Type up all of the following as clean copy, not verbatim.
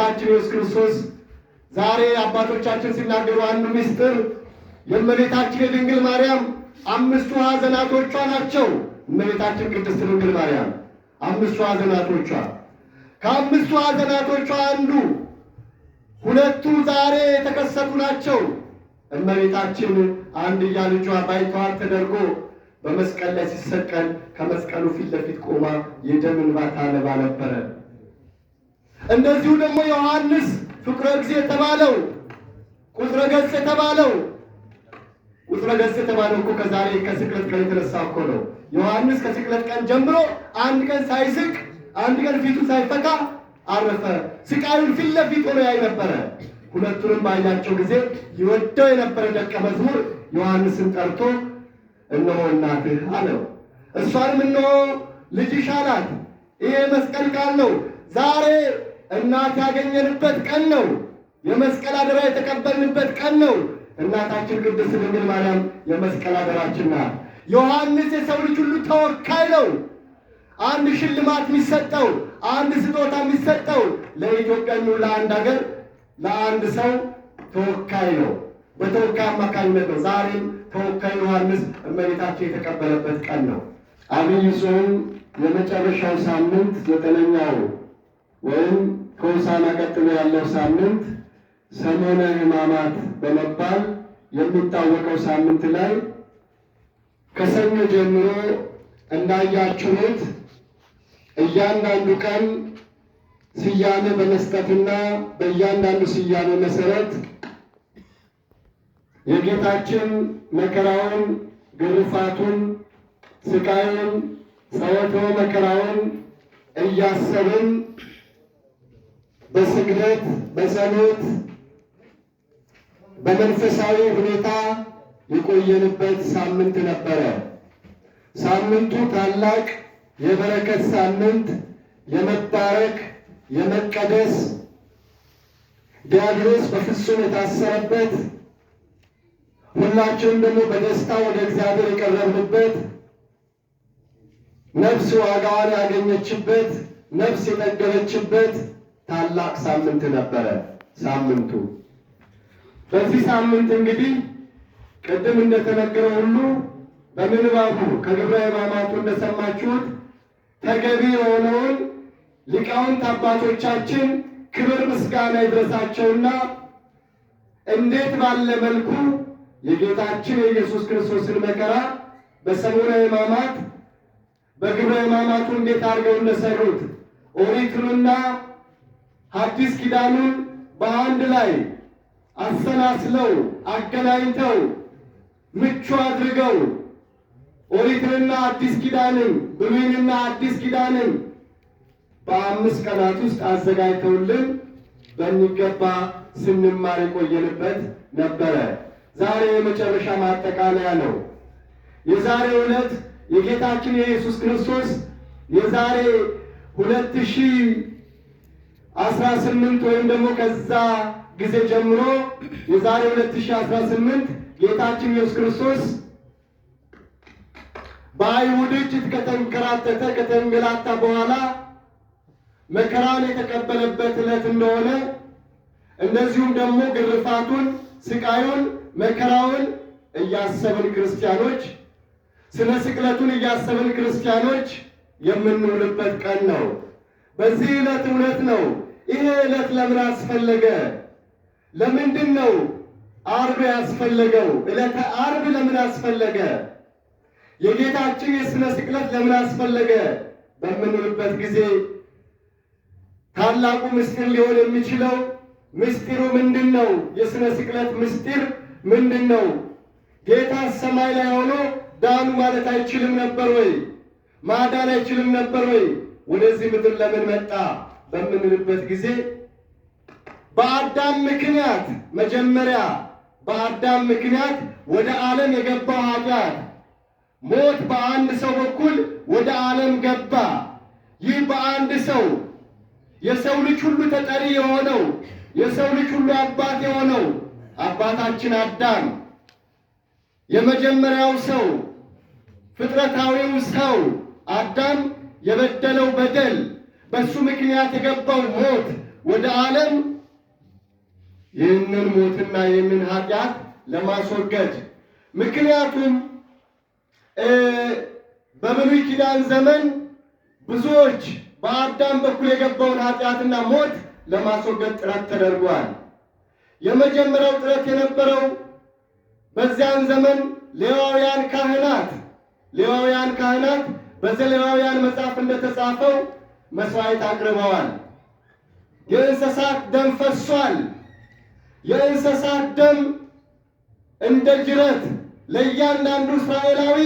ጌታችን ኢየሱስ ክርስቶስ ዛሬ አባቶቻችን ሲናገሩ አንዱ ምስጢር የእመቤታችን የድንግል ማርያም አምስቱ ሐዘናቶቿ ናቸው። እመቤታችን ቅድስት ድንግል ማርያም አምስቱ ሐዘናቶቿ፣ ከአምስቱ ሐዘናቶቿ አንዱ ሁለቱ ዛሬ የተከሰቱ ናቸው። እመቤታችን አንድያ ልጇ ባይተዋር ተደርጎ በመስቀል ላይ ሲሰቀል ከመስቀሉ ፊት ለፊት ቆማ የደም እንባ ታነባ ነበረ። እንደዚሁ ደግሞ ዮሐንስ ፍቁረ እግዚእ የተባለው ቁጥረ ገጽ የተባለው እኮ ከዛሬ ከስቅለት ቀን የተነሳ እኮ ነው። ዮሐንስ ከስቅለት ቀን ጀምሮ አንድ ቀን ሳይስቅ አንድ ቀን ፊቱ ሳይፈካ አረፈ። ስቃዩን ፊት ለፊት ሆኖ ያይ ነበረ። ሁለቱንም ባያቸው ጊዜ ይወደው የነበረ ደቀ መዝሙር ዮሐንስን ጠርቶ እነሆ እናትህ አለው። እሷንም እነሆ ልጅሽ አላት። ይሄ መስቀል ቃል ነው። ዛሬ እናት ያገኘንበት ቀን ነው። የመስቀል አደራ የተቀበልንበት ቀን ነው። እናታችን ቅድስት ድንግል ማርያም የመስቀል አደራችን ናት። ዮሐንስ የሰው ልጅ ሁሉ ተወካይ ነው። አንድ ሽልማት የሚሰጠው አንድ ስጦታ የሚሰጠው ለኢትዮጵያ ነው፣ ለአንድ ሀገር ለአንድ ሰው ተወካይ ነው። በተወካይ አማካኝነት ነው። ዛሬም ተወካይ ዮሐንስ እመቤታችን የተቀበለበት ቀን ነው። አብይ ጾም የመጨረሻው ሳምንት ዘጠነኛው ወይም ከሆሳዕና ቀጥሎ ያለው ሳምንት ሰሞነ ሕማማት በመባል የሚታወቀው ሳምንት ላይ ከሰኞ ጀምሮ እንዳያችሁት እያንዳንዱ ቀን ስያሜ በመስጠትና በእያንዳንዱ ስያሜ መሰረት የጌታችን መከራውን፣ ግርፋቱን፣ ስቃዩን፣ ጸወትወ መከራውን እያሰብን በስግደት በጸሎት በመንፈሳዊ ሁኔታ የቆየንበት ሳምንት ነበረ። ሳምንቱ ታላቅ የበረከት ሳምንት፣ የመባረክ የመቀደስ ዲያብሎስ በፍጹም የታሰረበት፣ ሁላችንም ደግሞ በደስታ ወደ እግዚአብሔር የቀረብንበት፣ ነፍስ ዋጋዋን ያገኘችበት፣ ነፍስ የጠገበችበት ታላቅ ሳምንት ነበረ ሳምንቱ። በዚህ ሳምንት እንግዲህ ቅድም እንደተነገረው ሁሉ በምንባቡ ከግብረ ሕማማቱ እንደሰማችሁት ተገቢ የሆነውን ሊቃውንት አባቶቻችን ክብር ምስጋና ይድረሳቸውና እንዴት ባለ መልኩ የጌታችን የኢየሱስ ክርስቶስን መከራ በሰሙነ ሕማማት በግብረ ሕማማቱ እንዴት አድርገው እንደሰሩት ኦሪቱንና ሐዲስ ኪዳኑን በአንድ ላይ አሰናስለው አገናኝተው ምቹ አድርገው ኦሪትንና አዲስ ኪዳንን ብሉይንና አዲስ ኪዳንን በ5 ቀናት ውስጥ አዘጋጅተውልን በሚገባ ስንማር የቆየንበት ነበረ። ዛሬ የመጨረሻ ማጠቃለያ ነው። የዛሬ ዕለት የጌታችን የኢየሱስ ክርስቶስ የዛሬ 2018 ወይም ደግሞ ከዛ ጊዜ ጀምሮ የዛሬ 2018 ጌታችን ኢየሱስ ክርስቶስ በአይሁድ እጅ ከተንከራተተ ከተንገላታ በኋላ መከራን የተቀበለበት ዕለት እንደሆነ እንደዚሁም ደግሞ ግርፋቱን፣ ስቃዩን፣ መከራውን እያሰብን ክርስቲያኖች ስለ ስቅለቱን እያሰብን ክርስቲያኖች የምንውልበት ቀን ነው። በዚህ ዕለት እውነት ነው። ይሄ ዕለት ለምን አስፈለገ? ለምንድን ነው ዓርብ ያስፈለገው? ዕለተ ዓርብ ለምን አስፈለገ? የጌታችን የሥነ ስቅለት ለምን አስፈለገ በምንልበት ጊዜ ታላቁ ምስጢር ሊሆን የሚችለው ምስጢሩ ምንድን ነው? የሥነ ስቅለት ምስጢር ምንድን ነው? ጌታ ሰማይ ላይ ሆኖ ዳኑ ማለት አይችልም ነበር ወይ? ማዳን አይችልም ነበር ወይ? ወደዚህ ምድር ለምን መጣ በምንልበት ጊዜ በአዳም ምክንያት መጀመሪያ በአዳም ምክንያት ወደ ዓለም የገባው ኃጢአት ሞት በአንድ ሰው በኩል ወደ ዓለም ገባ። ይህ በአንድ ሰው የሰው ልጅ ሁሉ ተጠሪ የሆነው የሰው ልጅ ሁሉ አባት የሆነው አባታችን አዳም የመጀመሪያው ሰው ፍጥረታዊው ሰው አዳም የበደለው በደል በሱ ምክንያት የገባው ሞት ወደ ዓለም ይህንን ሞትና ይህንን ኃጢአት ለማስወገድ። ምክንያቱም በብሉይ ኪዳን ዘመን ብዙዎች በአዳም በኩል የገባውን ኃጢአትና ሞት ለማስወገድ ጥረት ተደርጓል። የመጀመሪያው ጥረት የነበረው በዚያን ዘመን ሌዋውያን ካህናት በዘሌዋውያን መጽሐፍ እንደተጻፈው መስዋዕት አቅርበዋል። የእንስሳት ደም ፈሷል። የእንስሳት ደም እንደ ጅረት ለእያንዳንዱ እስራኤላዊ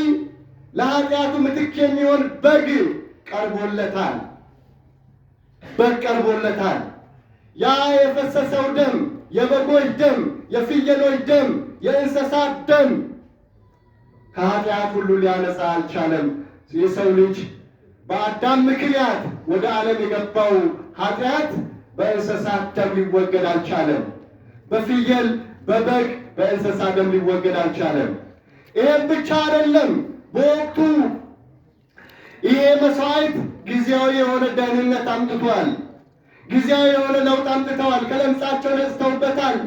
ለኃጢአቱ ምትክ የሚሆን በግ ቀርቦለታል። ያ የፈሰሰው ደም የበጎች ደም፣ የፍየሎች ደም፣ የእንስሳት ደም ከኃጢአት ሁሉ ሊያነጻ አልቻለም። የሰው ልጅ በአዳም ምክንያት ወደ ዓለም የገባው ኃጢአት በእንስሳት ደም ሊወገድ አልቻለም። በፍየል፣ በበግ፣ በእንስሳ ደም ሊወገድ አልቻለም። ይህም ብቻ አይደለም። በወቅቱ ይሄ መስዋዕት ጊዜያዊ የሆነ ደህንነት አምጥቷል። ጊዜያዊ የሆነ ለውጥ አምጥተዋል። ከለምጻቸው ነጽተውበታል።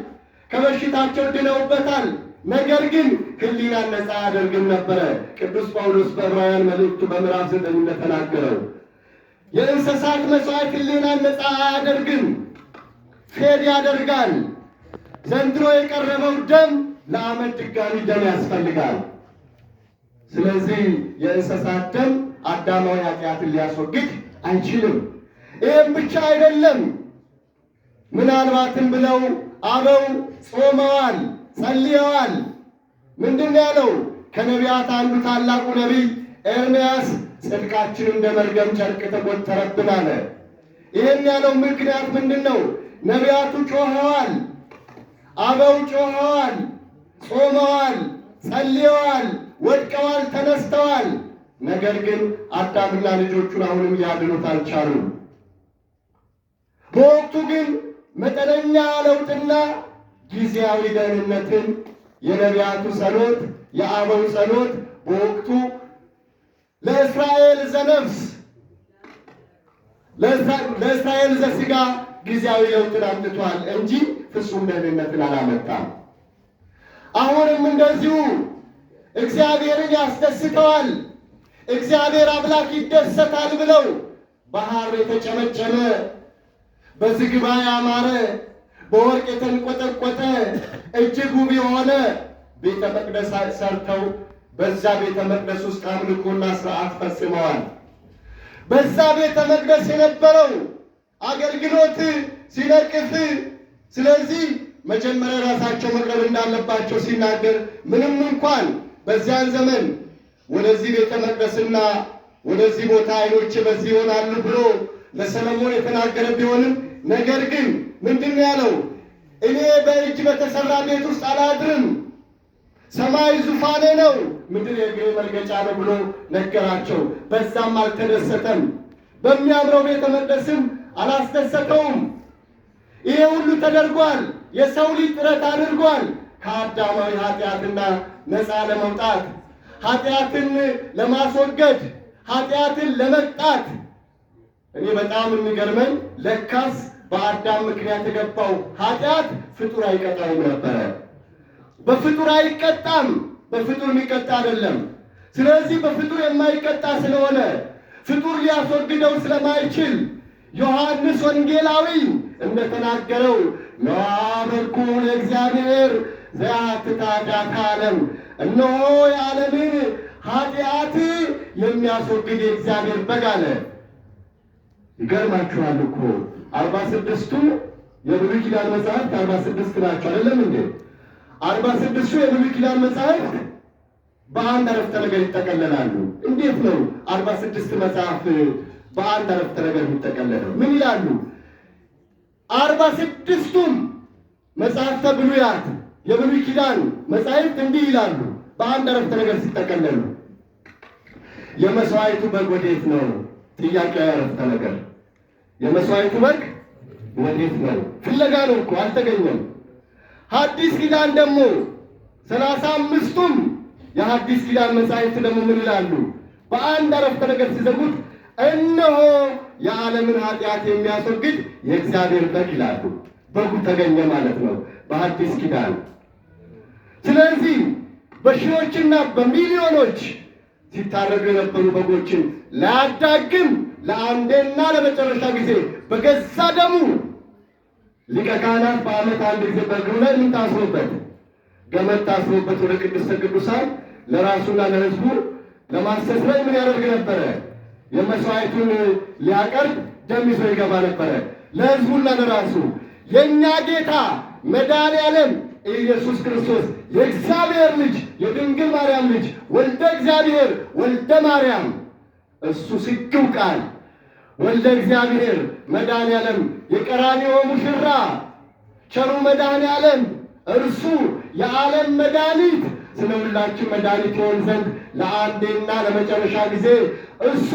ከበሽታቸው ድነውበታል። ነገር ግን ሕሊናን ነፃ አያደርግም ነበረ። ቅዱስ ጳውሎስ በዕብራውያን መልእክቱ በምዕራፍ 9 እንደተናገረው የእንስሳት መስዋዕት ሕሊናን ነፃ አያደርግም፣ ፌድ ያደርጋል። ዘንድሮ የቀረበው ደም ለዓመት ድጋሚ ደም ያስፈልጋል። ስለዚህ የእንስሳት ደም አዳማዊ ኃጢአትን ሊያስወግድ አይችልም። ይህም ብቻ አይደለም። ምናልባትም ብለው አበው ጾመዋል፣ ጸልየዋል። ምንድን ያለው? ከነቢያት አንዱ ታላቁ ነቢይ ኤርምያስ ጽድቃችን እንደ መርገም ጨርቅ ተቆጠረብን አለ። ይህን ያለው ምክንያት ምንድን ነው? ነቢያቱ ጮኸዋል፣ አበው ጮኸዋል፣ ጾመዋል፣ ጸልየዋል፣ ወድቀዋል፣ ተነስተዋል። ነገር ግን አዳምና ልጆቹን አሁንም ሊያድኑት አልቻሉም። በወቅቱ ግን መጠነኛ ለውጥና ጊዜያዊ ደህንነትን የነቢያቱ ጸሎት፣ የአበው ጸሎት በወቅቱ ለእስራኤል ዘነፍስ ለእስራኤል ዘሥጋ ጊዜያዊ ለውጥን አምጥቷል እንጂ ፍጹም ደህንነትን አላመጣም። አሁንም እንደዚሁ እግዚአብሔርን ያስደስተዋል፣ እግዚአብሔር አምላክ ይደሰታል ብለው በሐር የተጨመጨመ በዝግባ ያማረ በወርቅ የተንቆጠቆጠ እጅግ ውብ የሆነ ቤተ መቅደስ ሰርተው በዛ ቤተ መቅደስ ውስጥ አምልኮና ሥርዓት ፈጽመዋል። በዛ ቤተ መቅደስ የነበረው አገልግሎት ሲነቅፍ፣ ስለዚህ መጀመሪያ ራሳቸው መቅረብ እንዳለባቸው ሲናገር ምንም እንኳን በዚያን ዘመን ወደዚህ ቤተ መቅደስና ወደዚህ ቦታ ዓይኖቼ በዚህ ይሆናሉ ብሎ ለሰለሞን የተናገረ ቢሆንም ነገር ግን ምንድን ያለው? እኔ በእጅ በተሰራ ቤት ውስጥ አላድርም፣ ሰማይ ዙፋኔ ነው፣ ምድር የእግሬ መርገጫ ነው ብሎ ነገራቸው። በዛም አልተደሰተም፣ በሚያምረው ቤተ መቅደስም አላስደሰተውም። ይሄ ሁሉ ተደርጓል። የሰው ልጅ ጥረት አድርጓል ከአዳማዊ ኃጢአትና ነፃ ለመውጣት፣ ኃጢአትን ለማስወገድ፣ ኃጢአትን ለመቅጣት። እኔ በጣም የሚገርመኝ ለካስ በአዳም ምክንያት የገባው ኃጢአት ፍጡር አይቀጣውም ነበረ። በፍጡር አይቀጣም፣ በፍጡር የሚቀጣ አይደለም። ስለዚህ በፍጡር የማይቀጣ ስለሆነ ፍጡር ሊያስወግደው ስለማይችል ዮሐንስ ወንጌላዊ እንደተናገረው ነዋበርኩ ለእግዚአብሔር ዘያትታዳት ዓለም፣ እነሆ የዓለምን ኃጢአት የሚያስወግድ የእግዚአብሔር በግ አለ። ይገርማችኋል እኮ 46ቱ የብሉይ ኪዳን መጽሐፍት 46 ናቸው አይደለም እንዴ? 46ቱ የብሉይ ኪዳን መጽሐፍት በአንድ አረፍተ ነገር ይጠቀለላሉ። እንዴት ነው 46 መጽሐፍ በአንድ አረፍተ ነገር የሚጠቀለለው? ምን ይላሉ? 46ቱም መጽሐፍተ ብሉያት የብሉይ ኪዳን መጽሐፍት እንዲህ ይላሉ በአንድ አረፍተ ነገር ሲጠቀለሉ። የመስዋዕቱ በግ ወዴት ነው? ጥያቄ አረፍተ ነገር። የመስዋዕቱ በግ ወዴት ነው? ፍለጋ ነው እኮ አልተገኘም። ሐዲስ ኪዳን ደግሞ 35ቱም የሐዲስ ኪዳን መጽሐፍት ደግሞ ምን ይላሉ? በአንድ አረፍተ ነገር ሲዘጉት እነሆ የዓለምን ኃጢአት የሚያስወግድ የእግዚአብሔር በግ ይላሉ። በጉ ተገኘ ማለት ነው በአዲስ ኪዳን። ስለዚህ በሺዎችና በሚሊዮኖች ሲታረዱ የነበሩ በጎችን ላያዳግም ለአንዴና ለመጨረሻ ጊዜ በገዛ ደሙ ሊቀ ካህናት በዓመት አንድ ጊዜ በእግሩ ላይ ምን ታስሮበት ገመድ ታስሮበት ወደ ቅድስተ ቅዱሳን ለራሱና ለሕዝቡ ለማስተስረይ ምን ያደርግ ነበረ? የመስዋዕቱን ሊያቀርብ ደም ይዞ ይገባ ነበረ ለሕዝቡና ለራሱ። የእኛ ጌታ መድኃኔዓለም ኢየሱስ ክርስቶስ የእግዚአብሔር ልጅ የድንግል ማርያም ልጅ ወልደ እግዚአብሔር ወልደ ማርያም እሱ ስግው ቃል ወልደ እግዚአብሔር መድኃኔዓለም የቀራንዮ ሙሽራ ቸሩ መድኃኔዓለም እርሱ የዓለም መድኃኒት ስለ ሁላችን መድኃኒት ይሆን ዘንድ ለአንዴና ለመጨረሻ ጊዜ እሱ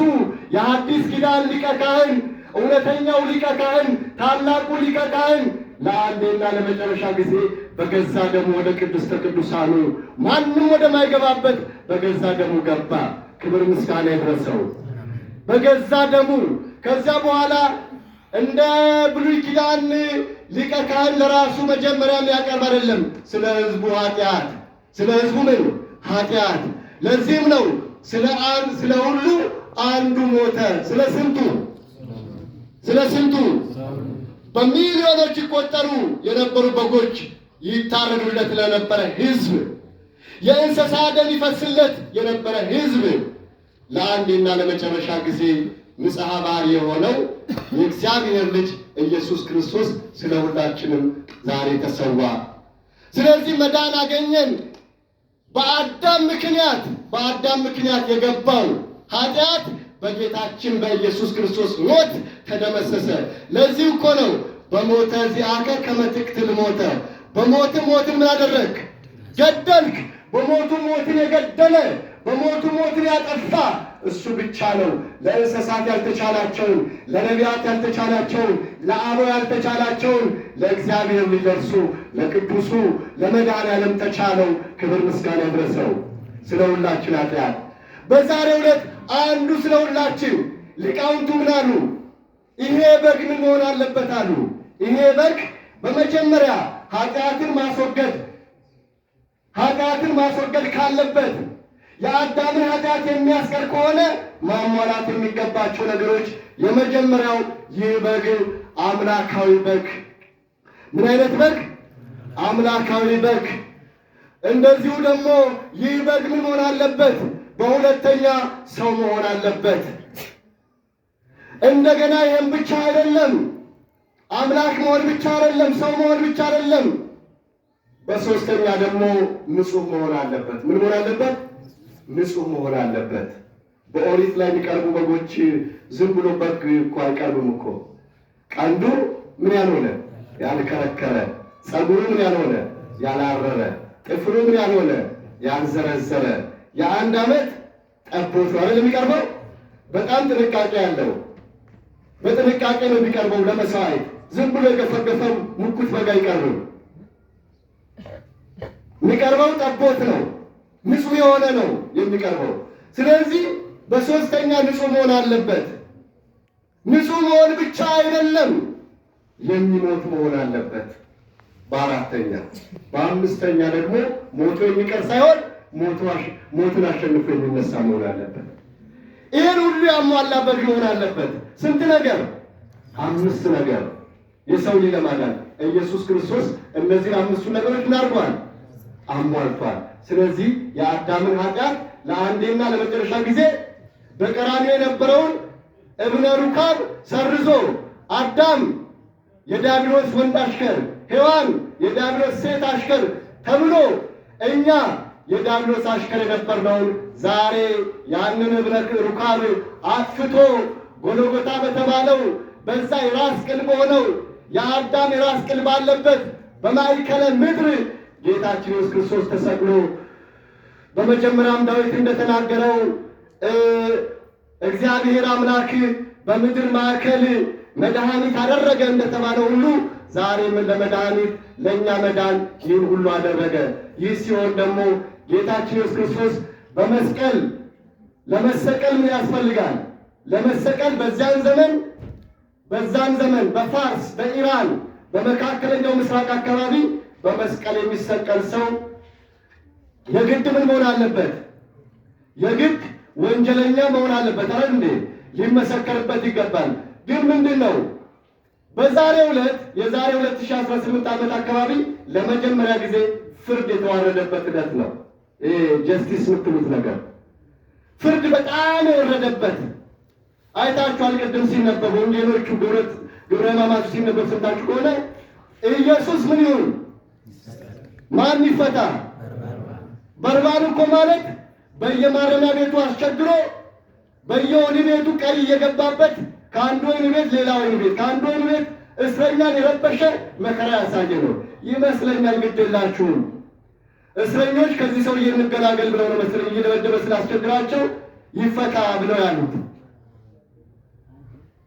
የአዲስ ኪዳን ሊቀ ካህን እውነተኛው ሊቀ ካህን ታላቁ ሊቀ ካህን ለአንዴና ለመጨረሻ ጊዜ በገዛ ደሙ ወደ ቅድስተ ቅዱሳኑ ማንም ወደማይገባበት በገዛ ደሙ ገባ። ክብር ምስጋና ይድረሰው። በገዛ ደሙ ከዚያ በኋላ እንደ ብሉይ ኪዳን ሊቀ ካህን ለራሱ መጀመሪያ የሚያቀርብ አይደለም፣ ስለ ሕዝቡ ኃጢአት፣ ስለ ሕዝቡ ምን ኃጢአት። ለዚህም ነው ስለ ሁሉ አንዱ ሞተ። ስለ ስንቱ በሚሊዮኖች ይቆጠሩ የነበሩ በጎች ይታረዱለት ለነበረ ሕዝብ፣ የእንስሳ ደም ይፈስለት የነበረ ሕዝብ ለአንዴና ለመጨረሻ ጊዜ ንጽሐ ባህሪ የሆነው የእግዚአብሔር ልጅ ኢየሱስ ክርስቶስ ስለ ሁላችንም ዛሬ ተሰዋ። ስለዚህ መዳን አገኘን። በአዳም ምክንያት የገባው ኃጢአት በጌታችን በኢየሱስ ክርስቶስ ሞት ተደመሰሰ። ለዚህ እኮ ነው በሞተ ዚአከ ከመ ትቅትል ሞተ። በሞት ሞትን ምን አደረግ? ገደልክ። በሞቱ ሞትን የገደለ በሞቱ ሞትን ያጠፋ እሱ ብቻ ነው። ለእንስሳት ያልተቻላቸውን፣ ለነቢያት ያልተቻላቸውን፣ ለአበው ያልተቻላቸውን ለእግዚአብሔር ሊደርሱ ለቅዱሱ ለመድኃኔዓለም ተቻለው። ክብር ምስጋና ይድረሰው ስለ ሁላችን ኃጢአት። በዛሬው ዕለት አንዱ ስለ ሁላችን ሊቃውንቱ ምን አሉ? ይሄ በግ ምን መሆን አለበት አሉ? ይሄ በግ በመጀመሪያ ኃጢአትን ማስወገድ ካለበት የአዳምን ኃጢአት የሚያስቀር ከሆነ ማሟላት የሚገባቸው ነገሮች የመጀመሪያው ይህ በግ አምላካዊ በግ። ምን አይነት በግ? አምላካዊ በግ። እንደዚሁ ደግሞ ይህ በግ ምን መሆን አለበት? በሁለተኛ ሰው መሆን አለበት። እንደገና ይህም ብቻ አይደለም፣ አምላክ መሆን ብቻ አይደለም፣ ሰው መሆን ብቻ አይደለም። በሶስተኛ ደግሞ ንጹሕ መሆን አለበት። ምን መሆን አለበት? ንጹሕ መሆን አለበት። በኦሪት ላይ የሚቀርቡ በጎች ዝም ብሎ በግ እኮ አይቀርብም እኮ። ቀንዱ ምን ያልሆነ ያልከረከረ፣ ጸጉሩ ምን ያልሆነ ያላረረ፣ ጥፍሩ ምን ያልሆነ ያልዘረዘረ የአንድ ዓመት ጠቦት ነው አይደል የሚቀርበው? በጣም ጥንቃቄ ያለው በጥንቃቄ ነው የሚቀርበው ለመስዋዕት። ዝም ብሎ የገፈገፈ ሙኩት በግ አይቀርብም። የሚቀርበው ጠቦት ነው፣ ንጹሕ የሆነ ነው የሚቀርበው። ስለዚህ በሶስተኛ ንጹሕ መሆን አለበት። ንጹሕ መሆን ብቻ አይደለም፣ የሚሞት መሆን አለበት። በአራተኛ በአምስተኛ ደግሞ ሞቶ የሚቀር ሳይሆን ሞትን አሸንፎ የሚነሳ መሆን አለበት። ይህን ሁሉ ያሟላ በግ መሆን አለበት። ስንት ነገር? 5 ነገር የሰው ልጅ ለማዳን ኢየሱስ ክርስቶስ እነዚህን 5ቱ ነገሮች አድርጓል፣ አሟልቷል። ስለዚህ የአዳምን ኃጢአት ለአንዴና ለመጨረሻ ጊዜ በቀራንዮ የነበረውን እብነ ሩካብ ሰርዞ አዳም የዲያብሎስ ወንድ አሽከር፣ ሔዋን የዲያብሎስ ሴት አሽከር ተብሎ እኛ የዲያብሎስ አሽከር የነበርነውን ዛሬ ያንን እብነ ሩካብ አጥፍቶ ጎልጎታ በተባለው በዛ የራስ ቅል በሆነው የአዳም የራስ ቅል ባለበት በማዕከለ ምድር ጌታችን ኢየሱስ ክርስቶስ ተሰቅሎ በመጀመሪያም ዳዊት እንደተናገረው እግዚአብሔር አምላክ በምድር ማዕከል መድኃኒት አደረገ እንደተባለው ሁሉ ዛሬም ለመድኃኒት ለእኛ መዳን ይህን ሁሉ አደረገ። ይህ ሲሆን ደግሞ ጌታችን ኢየሱስ ክርስቶስ በመስቀል ለመሰቀል ምን ያስፈልጋል? ለመሰቀል በዛን ዘመን በፋርስ በኢራን በመካከለኛው ምስራቅ አካባቢ በመስቀል የሚሰቀል ሰው የግድ ምን መሆን አለበት? የግድ ወንጀለኛ መሆን አለበት አይደል እንዴ? ሊመሰከርበት ይገባል። ግን ምንድነው በዛሬው ዕለት የዛሬ 2018 ዓመት አካባቢ ለመጀመሪያ ጊዜ ፍርድ የተዋረደበት ዕለት ነው። ጀስቲስ የምትሉት ነገር ፍርድ በጣም የወረደበት አይታችኋል። ቅድም ሲነበቡ ወንጌሎቹ ግብረ ሕማማቱ ሲነበብ ሰምታችሁ ከሆነ ኢየሱስ ምን ይሁን ማን ይፈታ? በርባን እኮ ማለት በየማረሚያ ቤቱ አስቸግሮ በየወህኒ ቤቱ ቀይ እየገባበት ከአንዱ ወህኒ ቤት ሌላ ወህኒ ቤት ከአንዱ ወህኒ ቤት እስረኛን የረበሸ መከራ ያሳየ ነው ይመስለኛል። ግድላችሁም እስረኞች ከዚህ ሰው እንገላገል ብለው ነው መሰለኝ እየደበደበ ስላስቸግራቸው ይፈታ ብለው ያሉት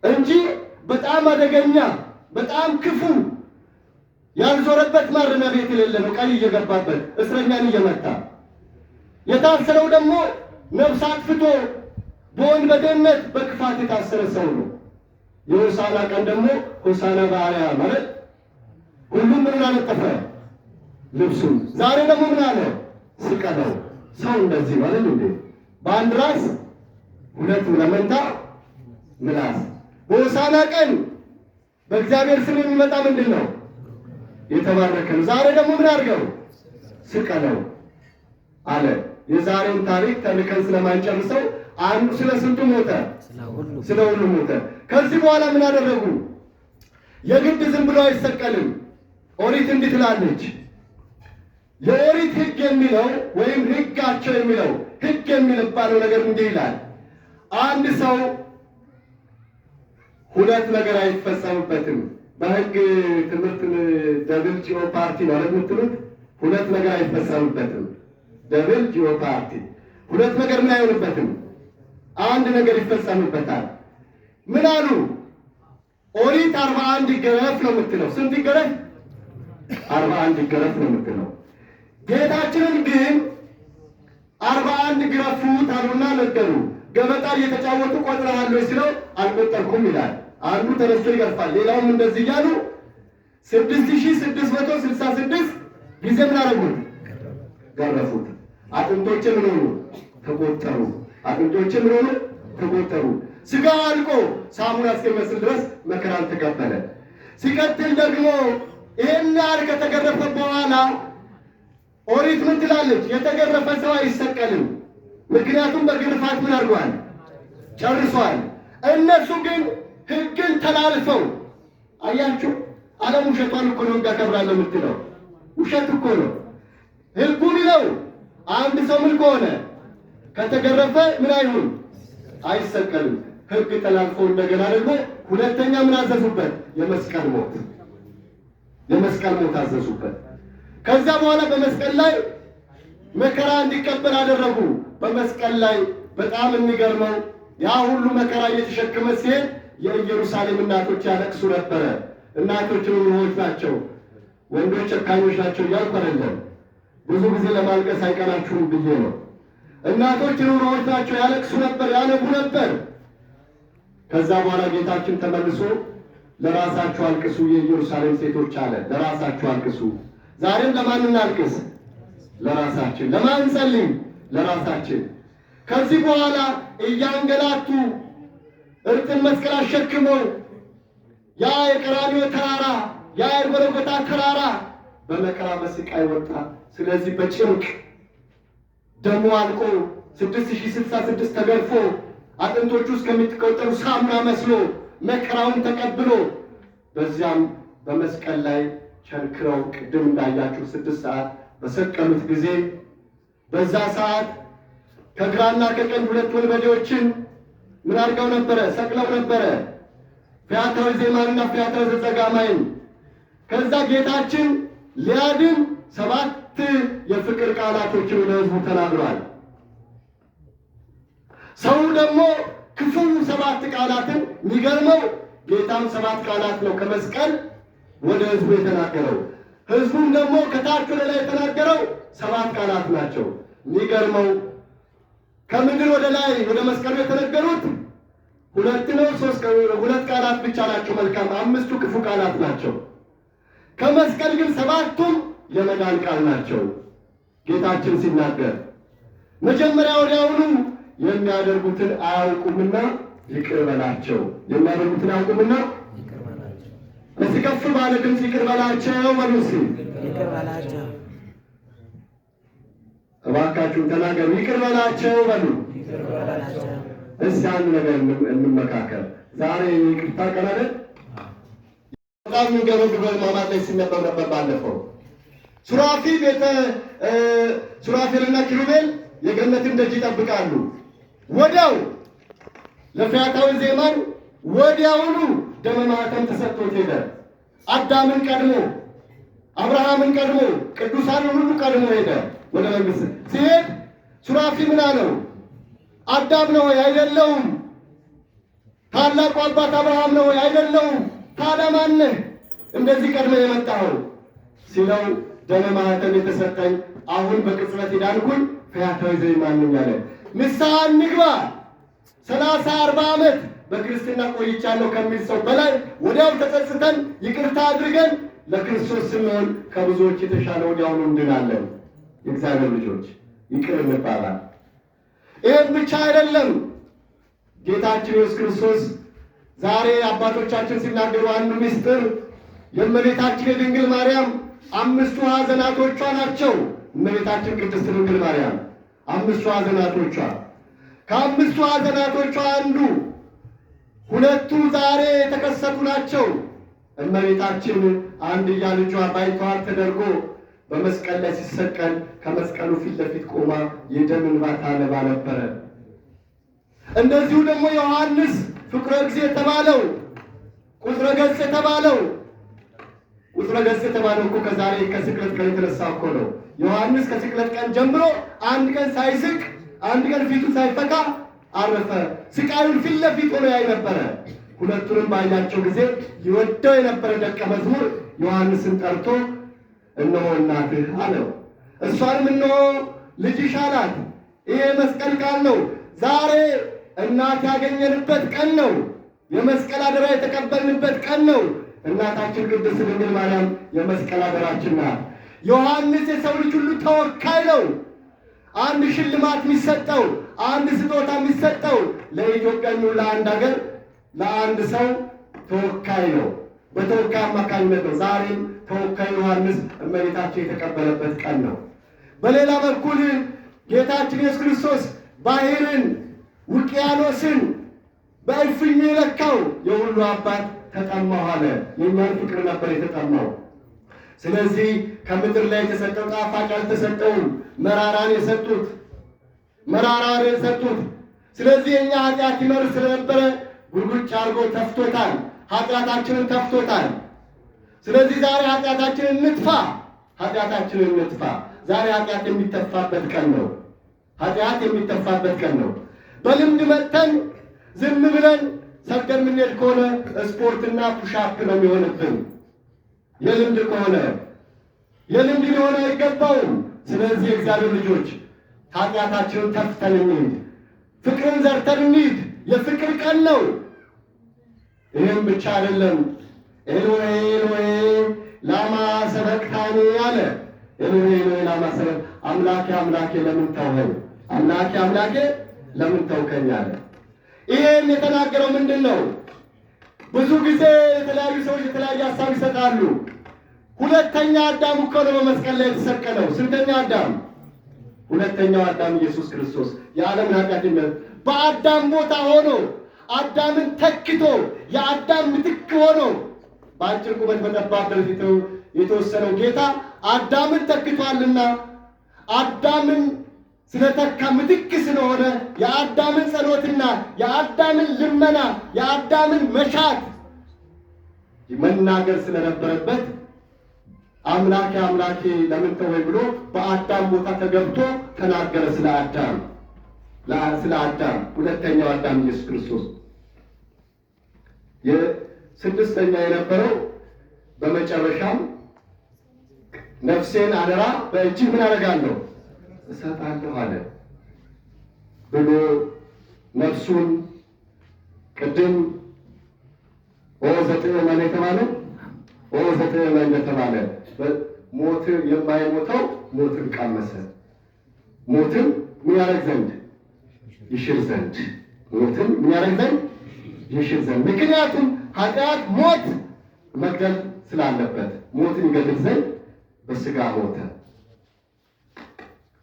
እንጂ በጣም አደገኛ በጣም ክፉ ያልዞረበት ማረሚያ ቤት የሌለ ነው። ቀይ እየገባበት እስረኛን እየመታ የታሰረው ደግሞ ነፍስ አጥፍቶ በወንበዴነት በክፋት የታሰረ ሰው ነው። የሆሳዕና ቀን ደግሞ ሆሳዕና በአርያም ማለት ሁሉም ምን አነጠፈ ልብሱን። ዛሬ ደግሞ ምን አለ ስቀለው። ሰው እንደዚህ ማለት እንዴ በአንድ ራስ ሁለት ለመንታ ምላስ። በሆሳዕና ቀን በእግዚአብሔር ስም የሚመጣ ምንድን ነው? የተባረከ ነው። ዛሬ ደግሞ ምን አድርገው ስቀለው አለ። የዛሬውን ታሪክ ተልከን ስለማንጨርሰው አንዱ ስለ ስንቱ ሞተ? ስለ ሁሉ ሞተ። ከዚህ በኋላ ምን አደረጉ? የግድ ዝም ብሎ አይሰቀልም። ኦሪት እንዲህ ትላለች። የኦሪት ሕግ የሚለው ወይም ሕጋቸው የሚለው ሕግ የሚባለው ነገር እንዲህ ይላል። አንድ ሰው ሁለት ነገር አይፈጸምበትም። በሕግ ትምህርት ደብል ጂኦፓርቲ ማለት የምትሉት ሁለት ነገር አይፈጸምበትም። ደብል ጂኦፓርቲ ሁለት ነገር ምን አይሆንበትም? አንድ ነገር ይፈጸምበታል። ምን አሉ? ኦሪት 41 ይገረፍ ነው የምትለው። ስንት ይገረፍ? 41 ይገረፍ ነው የምትለው። ጌታችንን ግን 41 ግረፉት አሉና ነገሩ። ገበጣ እየተጫወቱ ቆጥረሃል ወይ ሲለው አልቆጠርኩም ይላል። አንዱ ተነስቶ ይገርፋል፣ ሌላውም እንደዚህ እያሉ 6666 ጊዜ ምን አደረጉት? ገረፉት። አጥንቶቼ ምን ሆኑ? ተቆጠሩ። አጥንቶቼ ምን ሆኑ? ተቆጠሩ። ስጋ አልቆ ሳሙና እስኪመስል ድረስ መከራን ተቀበለ። ሲቀጥል ደግሞ ይህን ያህል ከተገረፈ በኋላ ኦሪት ምን ትላለች? የተገረፈ ሰው አይሰቀልም። ምክንያቱም በግርፋት ምን አድርጓል? ጨርሷል። እነሱ ግን ሕግን ተላልፈው አያችሁ። ዓለም ውሸቷን እኮ ነው ሕግ አከብራለሁ የምትለው ውሸት እኮ ነው። ሕጉ ሚለው አንድ ሰው ምን ከሆነ ከተገረፈ ምን አይሁን? አይሰቀልም። ሕግ ተላልፎ እንደገና ደግሞ ሁለተኛ ምን አዘዙበት? የመስቀል ሞት አዘዙበት። ከዛ በኋላ በመስቀል ላይ መከራ እንዲቀበል አደረጉ። በመስቀል ላይ በጣም የሚገርመው ያ ሁሉ መከራ እየተሸከመ ሲሄድ የኢየሩሳሌም እናቶች ያለቅሱ ነበረ። እናቶች ርኅሩኆች ናቸው፣ ወንዶች ጨካኞች ናቸው እያልኩ አይደለም። ብዙ ጊዜ ለማልቀስ አይቀናችሁም ብዬ ነው። እናቶች ርኅሩኆች ናቸው፣ ያለቅሱ ነበር፣ ያነቡ ነበር። ከዛ በኋላ ጌታችን ተመልሶ ለራሳችሁ አልቅሱ የኢየሩሳሌም ሴቶች አለ። ለራሳችሁ አልቅሱ። ዛሬም ለማን እናልቅስ? ለራሳችን። ለማን ጸልይ? ለራሳችን። ከዚህ በኋላ እያንገላቱ እርጥብ መስቀል አሸክመው ያ የቀራንዮ ተራራ ያ የጎልጎታ ተራራ በመከራ በስቃይ ወጣ። ስለዚህ በጭንቅ ደሙ አልቆ 6066 ተገርፎ አጥንቶቹ እስከሚቆጠሩ ሳሙና መስሎ መከራውን ተቀብሎ በዚያም በመስቀል ላይ ቸንክረው ቅድም እንዳያችሁ 6 ሰዓት በሰቀሉት ጊዜ በዛ ሰዓት ከግራና ከቀኝ ሁለት ወንበዴዎችን ምን አድርገው ነበረ? ሰቅለው ነበረ። ፈያታዊ ዜማንና ፈያታዊ ዘጸጋማይን። ከዛ ጌታችን ሊያድን 7 የፍቅር ቃላቶችን ወደ ሕዝቡ ተናግሯል። ሰው ደግሞ ክፉ 7 ቃላትን የሚገርመው ጌታም 7 ቃላት ነው ከመስቀል ወደ ሕዝቡ የተናገረው። ሕዝቡም ደግሞ ከታች ወደ ላይ የተናገረው 7 ቃላት ናቸው። የሚገርመው ከምድር ወደ ላይ ወደ መስቀሉ የተነገሩት ሁለት ነው ሶስት ሁለት ቃላት ብቻ ናቸው መልካም፣ አምስቱ ክፉ ቃላት ናቸው። ከመስቀል ግን ሰባቱም የመዳን ቃል ናቸው። ጌታችን ሲናገር መጀመሪያ ወዲያውኑ የሚያደርጉትን አያውቁምና ይቅር በላቸው፣ የሚያደርጉትን አያውቁምና ይቅር በላቸው። እስኪ ከፍ ባለ ድምፅ ይቅር በላቸው በሉ እስኪ። ይቅር በላቸው እባካችሁን ተናገሩ። ይቅር በላቸው በሉ። ይቅር በላቸው። እስኪ አንድ ነገር እንመካከል። ዛሬ ይቅርታ ቀን አይደል? በጣም የሚገርም ግብረ ሕማማት ላይ ሲነበብ ነበር ባለፈው። ሱራፌልና ኪሩቤል የገነትን ደጅ ይጠብቃሉ። ወዲያው ለፈያታዊ ዜማን ወዲያውኑ ደመ ማኅተም ተሰጥቶት ሄደ። አዳምን ቀድሞ፣ አብርሃምን ቀድሞ፣ ቅዱሳንን ሁሉ ቀድሞ ሄደ ወደ መንግሥት። ሲሄድ ሱራፊ ምን አለው? አዳም ነው ወይ? አይደለሁም። ታላቁ አባት አብርሃም ነው ወይ? አይደለሁም። ታዲያ ማን ነህ እንደዚህ ቀድመ የመጣኸው ሲለው፣ ደመ ማኅተም የተሰጠኝ አሁን በቅጽበት ዳንኩኝ ፈያታዊ ዜማን ነኝ አለ። ንስሐ እንግባ 30-40 ዓመት በክርስትና ቆይቻለሁ ከሚል ሰው በላይ ወዲያው ተጸጽተን ይቅርታ አድርገን ለክርስቶስ ስንሆን ከብዙዎች የተሻለ ወዲያውኑ እንድናለን። የእግዚአብሔር ልጆች ይቅር እንባባል። ይህም ብቻ አይደለም። ጌታችን ኢየሱስ ክርስቶስ ዛሬ አባቶቻችን ሲናገሩ አንዱ ምስጢር የእመቤታችን የድንግል ማርያም 5ቱ ሐዘናቶቿ ናቸው። እመቤታችን ቅድስት ድንግል ማርያም 5ቱ ሐዘናቶቿ፣ ከ5ቱ ሐዘናቶቿ አንዱ 2ቱ ዛሬ የተከሰቱ ናቸው። እመቤታችን አንድያ ልጇ ባይተዋር ተደርጎ በመስቀል ላይ ሲሰቀል ከመስቀሉ ፊት ለፊት ቆማ የደም እንባ ታነባ ነበረ። እንደዚሁ ደግሞ ዮሐንስ ፍቁረ እግዚእ የተባለው ቁጥረ ገጽ የተባለው እኮ ከዛሬ ከስቅለት ቀን የተነሳ እኮ ነው። ዮሐንስ ከስቅለት ቀን ጀምሮ አንድ ቀን ሳይስቅ አንድ ቀን ፊቱ ሳይፈካ አረፈ። ስቃዩን ፊት ለፊት ሆኖ ያይ ነበረ። ሁለቱንም ባያቸው ጊዜ ይወደው የነበረ ደቀ መዝሙር ዮሐንስን ጠርቶ እነሆ እናትህ አለው። እሷንም እነሆ ልጅሽ አላት። ይሄ መስቀል ቃል ነው። ዛሬ እናት ያገኘንበት ቀን ነው። የመስቀል አደራ የተቀበልንበት ቀን ነው። እናታችን ቅድስት ድንግል ማርያም የመስቀል አደራችን ናት። ዮሐንስ የሰው ልጅ ሁሉ ተወካይ ነው። አንድ ሽልማት የሚሰጠው፣ አንድ ስጦታ የሚሰጠው ለኢትዮጵያ ነው፣ ለአንድ ሀገር፣ ለአንድ ሰው ተወካይ ነው። በተወካይ አማካኝነት ነው። ዛሬም ተወካይ ዮሐንስ እመቤታችን የተቀበለበት ቀን ነው። በሌላ በኩል ጌታችን ኢየሱስ ክርስቶስ ባህርን፣ ውቅያኖስን በእልፍኙ የለካው የሁሉ አባት ተጠማሁ አለ። የእኛን ፍቅር ነበር የተጠማው። ስለዚህ ከምድር ላይ የተሰጠው ጣፋጭ አልተሰጠውም። መራራን የሰጡት። ስለዚህ የእኛ ኃጢአት ይመር ስለነበረ ጉርጉጭ አድርጎ ተፍቶታል። ኃጢአታችንን ተፍቶታል። ስለዚህ ዛሬ ኃጢአታችንን እንጥፋ። ዛሬ ኃጢአት የሚተፋበት ቀን ነው። በልምድ መጥተን ዝም ብለን ሰገድ የምንሄድ ከሆነ ስፖርትና ፑሻፕ ነው የሚሆንብን። የልምድ ከሆነ የልምድ ሊሆን አይገባውም። ስለዚህ የእግዚአብሔር ልጆች ኃጢአታችንን ተፍተን እንሂድ፣ ፍቅርን ዘርተን እንሂድ። የፍቅር ቀን ነው። ይህም ብቻ አይደለም። ኤሎሄ ኤሎሄ ላማ ሰበቅታኒ አለ። ኤሎሄ ኤሎሄ ላማ ሰበቅ፣ አምላኬ አምላኬ ለምን ተውኸኝ፣ አምላኬ አምላኬ ለምን ተውከኝ አለ። ይሄን የተናገረው ምንድን ነው? ብዙ ጊዜ የተለያዩ ሰዎች የተለያየ ሀሳብ ይሰጣሉ። ሁለተኛ አዳም እኮ ነው በመስቀል ላይ የተሰቀለው። ስንተኛ አዳም? ሁለተኛው አዳም ኢየሱስ ክርስቶስ የዓለምን ኃጢአት በአዳም ቦታ ሆኖ አዳምን ተክቶ የአዳም ምትክ ሆኖ በአጭር ቁመት በጠባብ ደረት የተወሰነው ጌታ አዳምን ተክቷልና አዳምን ስለተካ ምትክ ስለሆነ የአዳምን ጸሎትና የአዳምን ልመና የአዳምን መሻት መናገር ስለነበረበት አምላኬ አምላኬ ለምን ተወኝ ብሎ በአዳም ቦታ ተገብቶ ተናገረ። ስለ አዳም ሁለተኛው አዳም ኢየሱስ ክርስቶስ የስድስተኛ የነበረው በመጨረሻም ነፍሴን አደራ በእጅህ ምን አደርጋለሁ እሰጣለሁ አለ ብሎ ነፍሱን ቅድም ዘጥዕመ የተባለው ዘጥዕመ እንደተባለ ሞት የማይሞተው ሞትን ቀመሰ። ሞትን ምን ያደርግ ዘንድ ይሽር ዘንድ ሞትን ምን ያደርግ ዘንድ ይሽር ዘንድ። ምክንያቱም ኃጢአት ሞት መግደል ስላለበት ሞትን ይገድል ዘንድ በሥጋ ሞተ።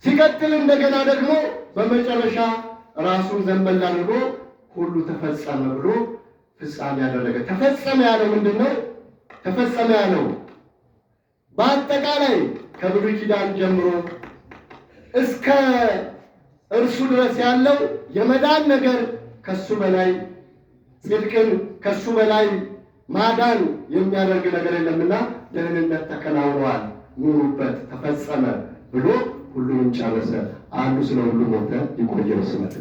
ሲቀጥል እንደገና ደግሞ በመጨረሻ ራሱን ዘንበል አድርጎ ሁሉ ተፈጸመ ብሎ ፍጻሜ ያደረገ። ተፈጸመ ያለው ምንድን ነው? ተፈጸመ ያለው በአጠቃላይ ከብሉይ ኪዳን ጀምሮ እስከ እርሱ ድረስ ያለው የመዳን ነገር ከሱ በላይ ጽድቅን ከሱ በላይ ማዳን የሚያደርግ ነገር የለምና ደህንነት ተከናውኗል፣ ኑሩበት፣ ተፈጸመ ብሎ ሁሉንም ጨረሰ። አንዱ ስለ ሁሉ ሞተ። ይቆየው ስመት